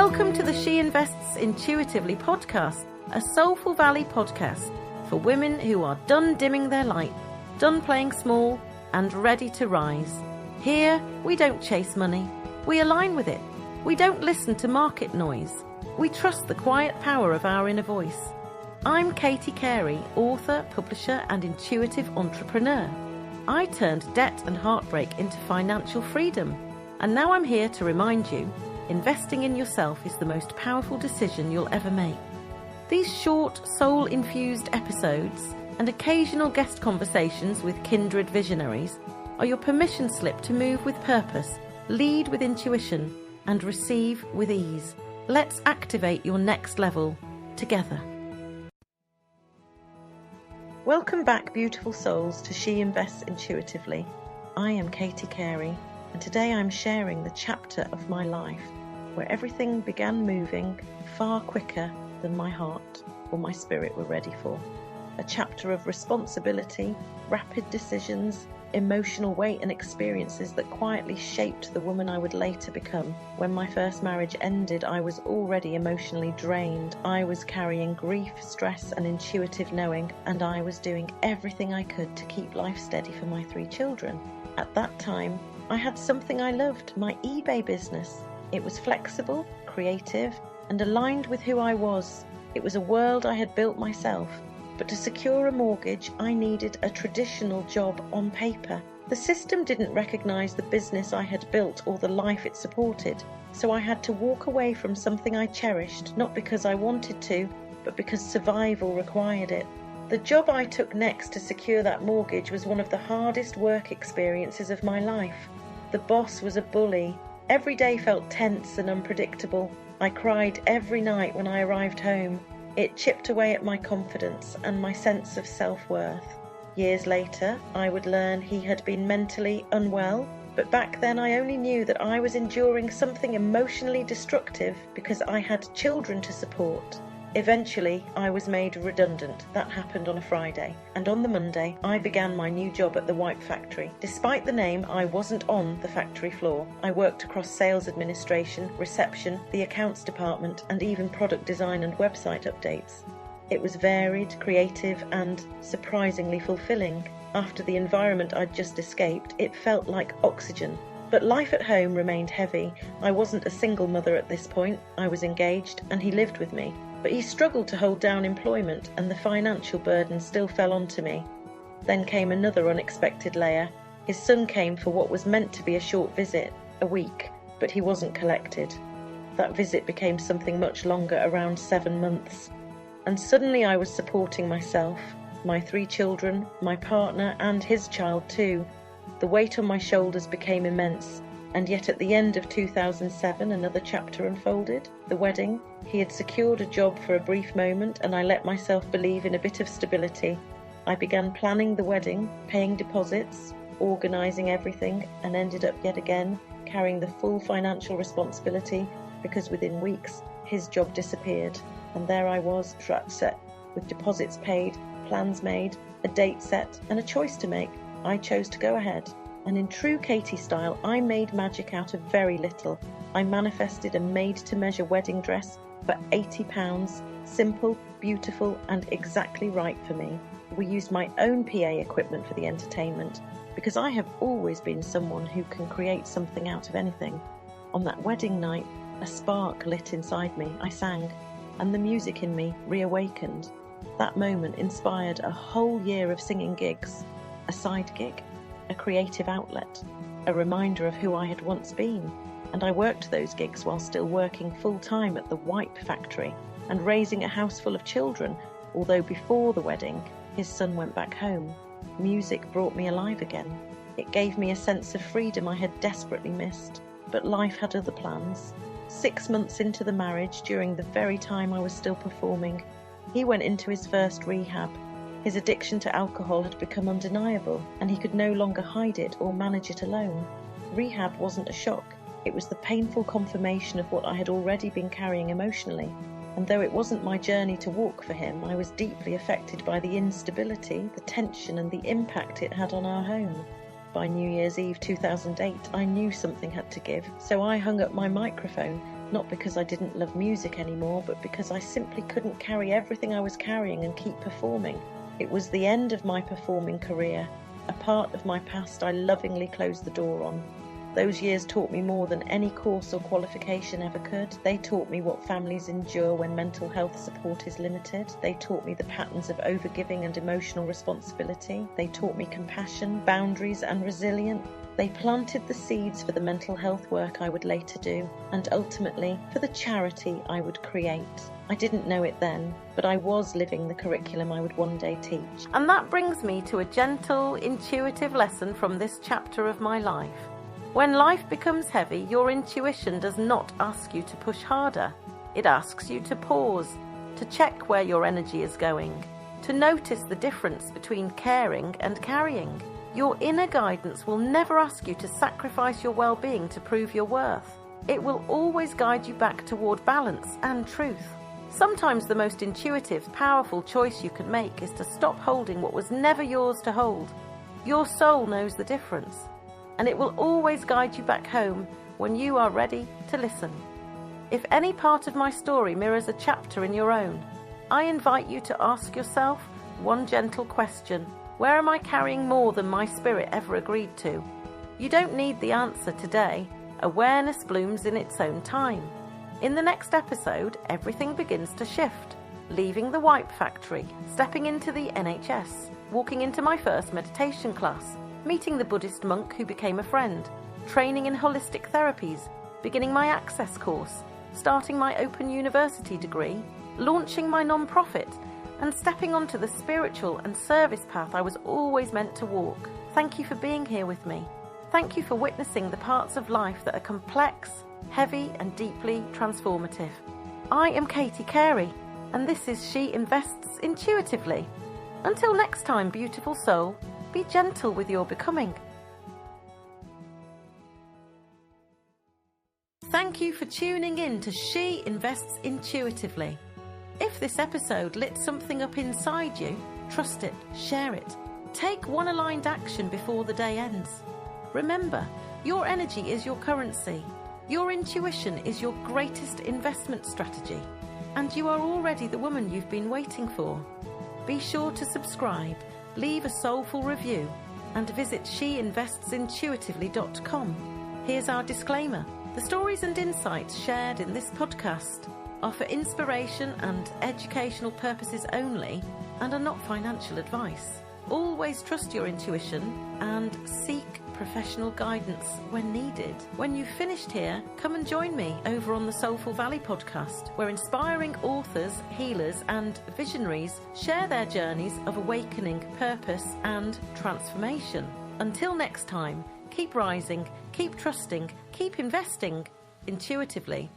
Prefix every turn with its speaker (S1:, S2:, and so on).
S1: Welcome to the She Invests Intuitively podcast, a Soulful Valley podcast for women who are done dimming their light, done playing small, and ready to rise. Here, we don't chase money. We align with it. We don't listen to market noise. We trust the quiet power of our inner voice. I'm Katie Carey, author, publisher, and intuitive entrepreneur. I turned debt and heartbreak into financial freedom. And now I'm here to remind you, investing in yourself is the most powerful decision you'll ever make. These short, soul-infused episodes and occasional guest conversations with kindred visionaries are your permission slip to move with purpose, lead with intuition, and receive with ease. Let's activate your next level together. Welcome back, beautiful souls, to She Invests Intuitively. I am Katie Carey, and today I'm sharing the chapter of my life where everything began moving far quicker than my heart or my spirit were ready for. A chapter of responsibility, rapid decisions, emotional weight and experiences that quietly shaped the woman I would later become. When my first marriage ended, I was already emotionally drained. I was carrying grief, stress and intuitive knowing, and I was doing everything I could to keep life steady for my 3 children. At that time, I had something I loved, my eBay business. It was flexible, creative, and aligned with who I was. It was a world I had built myself. But to secure a mortgage, I needed a traditional job on paper. The system didn't recognise the business I had built or the life it supported. So I had to walk away from something I cherished, not because I wanted to, but because survival required it. The job I took next to secure that mortgage was one of the hardest work experiences of my life. The boss was a bully. Every day felt tense and unpredictable. I cried every night when I arrived home. It chipped away at my confidence and my sense of self-worth. Years later, I would learn he had been mentally unwell, but back then I only knew that I was enduring something emotionally destructive because I had children to support. Eventually, I was made redundant. That happened on a Friday. And on the Monday, I began my new job at the wipe factory. Despite the name, I wasn't on the factory floor. I worked across sales administration, reception, the accounts department, and even product design and website updates. It was varied, creative, and surprisingly fulfilling. After the environment I'd just escaped, it felt like oxygen. But life at home remained heavy. I wasn't a single mother at this point. I was engaged, and he lived with me. But he struggled to hold down employment, and the financial burden still fell onto me. Then came another unexpected layer. His son came for what was meant to be a short visit, a week, but he wasn't collected. That visit became something much longer, around 7 months. And suddenly I was supporting myself, my 3 children, my partner, and his child too. The weight on my shoulders became immense. And yet at the end of 2007, another chapter unfolded. The wedding. He had secured a job for a brief moment, and I let myself believe in a bit of stability. I began planning the wedding, paying deposits, organising everything, and ended up yet again carrying the full financial responsibility because within weeks his job disappeared. And there I was, trapped set, with deposits paid, plans made, a date set, and a choice to make. I chose to go ahead. And in true Katie style, I made magic out of very little. I manifested a made-to-measure wedding dress for £80, simple, beautiful, and exactly right for me. We used my own PA equipment for the entertainment, because I have always been someone who can create something out of anything. On that wedding night, a spark lit inside me. I sang, and the music in me reawakened. That moment inspired a whole year of singing gigs, a side gig, a creative outlet, a reminder of who I had once been. And I worked those gigs while still working full-time at the wipe factory and raising a house full of children, although before the wedding, his son went back home. Music brought me alive again. It gave me a sense of freedom I had desperately missed. But life had other plans. 6 months into the marriage, during the very time I was still performing, he went into his first rehab. His addiction to alcohol had become undeniable, and he could no longer hide it or manage it alone. Rehab wasn't a shock. It was the painful confirmation of what I had already been carrying emotionally. And though it wasn't my journey to walk for him, I was deeply affected by the instability, the tension, and the impact it had on our home. By New Year's Eve 2008, I knew something had to give, so I hung up my microphone Not because I didn't love music anymore, but because I simply couldn't carry everything I was carrying and keep performing. It was the end of my performing career, a part of my past I lovingly closed the door on. Those years taught me more than any course or qualification ever could. They taught me what families endure when mental health support is limited. They taught me the patterns of overgiving and emotional responsibility. They taught me compassion, boundaries, and resilience. They planted the seeds for the mental health work I would later do, and ultimately for the charity I would create. I didn't know it then, but I was living the curriculum I would one day teach. And that brings me to a gentle, intuitive lesson from this chapter of my life. When life becomes heavy, your intuition does not ask you to push harder. It asks you to pause, to check where your energy is going, to notice the difference between caring and carrying. Your inner guidance will never ask you to sacrifice your well-being to prove your worth. It will always guide you back toward balance and truth. Sometimes the most intuitive, powerful choice you can make is to stop holding what was never yours to hold. Your soul knows the difference, and it will always guide you back home when you are ready to listen. If any part of my story mirrors a chapter in your own, I invite you to ask yourself one gentle question. Where am I carrying more than my spirit ever agreed to? You don't need the answer today. Awareness blooms in its own time. In the next episode, everything begins to shift. Leaving the wipe factory, stepping into the NHS, walking into my first meditation class, meeting the Buddhist monk who became a friend, training in holistic therapies, beginning my access course, starting my open university degree, launching my non-profit, and stepping onto the spiritual and service path I was always meant to walk. Thank you for being here with me. Thank you for witnessing the parts of life that are complex, heavy, and deeply transformative. I am Katie Carey, and this is She Invests Intuitively. Until next time, beautiful soul, be gentle with your becoming. Thank you for tuning in to She Invests Intuitively. If this episode lit something up inside you, trust it, share it. Take one aligned action before the day ends. Remember, your energy is your currency. Your intuition is your greatest investment strategy. And you are already the woman you've been waiting for. Be sure to subscribe, leave a soulful review, and visit sheinvestsintuitively.com. Here's our disclaimer. The stories and insights shared in this podcast are for inspiration and educational purposes only and are not financial advice. Always trust your intuition and seek professional guidance when needed. When you've finished here, come and join me over on the Soulful Valley podcast, where inspiring authors, healers, and visionaries share their journeys of awakening, purpose, and transformation. Until next time, keep rising, keep trusting, keep investing intuitively.